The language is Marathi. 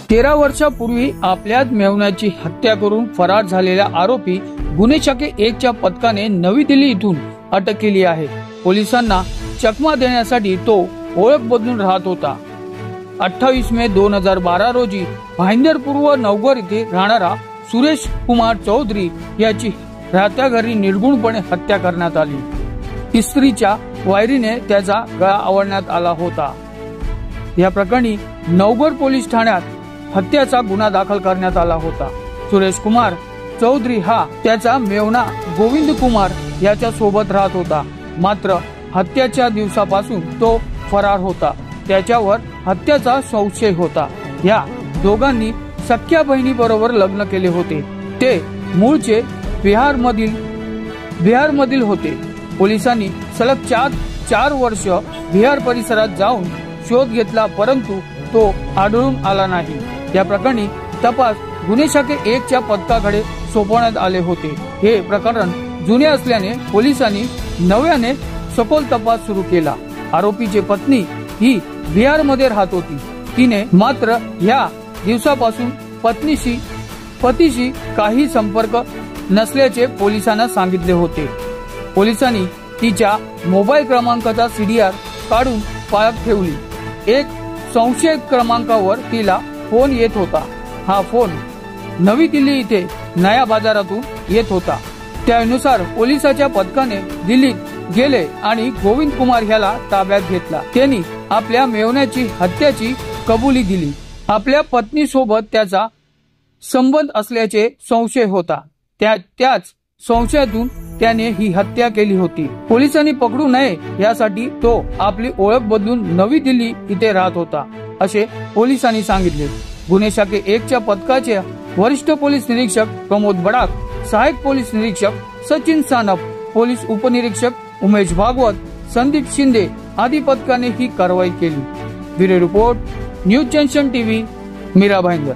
13 वर्षापूर्वी आपल्याच मेव्हण्याची हत्या करून फरार झालेल्या आरोपी गुन्हे शाखे 1 च्या पथकाने नवी दिल्ली इथून अटक केली आहे। पोलिसांना चकमा देण्यासाठी तो ओळख बदलून राहत होता। 28 मे 2012 रोजी भाईंदरपूर व नवघर येथे राहणारा सुरेश कुमार चौधरी याची राहत्या घरी निर्गुणपणे हत्या करण्यात आली। इस्त्रीच्या वायरीने त्याचा गळा आवळण्यात आला होता। या प्रकरणी नवघर पोलीस ठाण्यात हत्येचा गुन्हा दाखल करण्यात आला होता। सुरेश कुमार चौधरी हा त्याचा मेव्हणा गोविंद कुमार याच्या सोबत राहत होता। मात्र हत्येच्या दिवसापासून तो फरार होता। त्याच्यावर हत्येचा संशय होता। या दोघांनी सख्या बहिणी बरोबर लग्न केले होते। ते मूळचे बिहारमधील होते। पोलिसांनी सलग 4 वर्ष बिहार परिसरात जाऊन शोध घेतला, परंतु तो आढळून आला नाही। या प्रकरणी तपास गुन्हे शाखे 1 च्या पथकाकडे सोपवण्यात आले होते। हे प्रकरण जुने असल्याने पोलिसांनी नव्याने सखोल तपास सुरू केला। आरोपीची पत्नी ही बिहारमध्ये राहत होती। तिने मात्र या दिवसापासून पतीशी काही संपर्क नसल्याचे पोलिसांना सांगितले होते। पोलिसांनी तिच्या मोबाईल क्रमांकाचा सीडीआर काढून पाळत ठेवली। एक संशयित क्रमांकावर तिला फोन येत होता। हा फोन नवी दिल्ली इथे नया बाजारातून येत होता। त्यानुसार पोलिसाच्या पथकाने दिल्लीत गेले आणि गोविंद कुमार याला ताब्यात घेतला। त्यांनी आपल्या मेव्हण्याची हत्याची कबुली दिली। आपल्या पत्नीसोबत त्याचा संबंध असल्याचे संशय होता। त्याच संशयातून त्याने ही हत्या केली होती। पोलिसांनी पकडू नये यासाठी तो आपली ओळख बदलून नवी दिल्ली इथे राहत होता, असे पोलिसांनी सांगितले। गुन्हे शाखे 1 च्या पथकाचे वरिष्ठ पोलीस निरीक्षक प्रमोद बडाक, सहायक पोलीस निरीक्षक सचिन सानप, पोलीस उपनिरीक्षक उमेश भागवत, संदीप शिंदे आदी पथकाने ही कारवाई केली। Bureau report, news junction TV, Mira Bhayandar.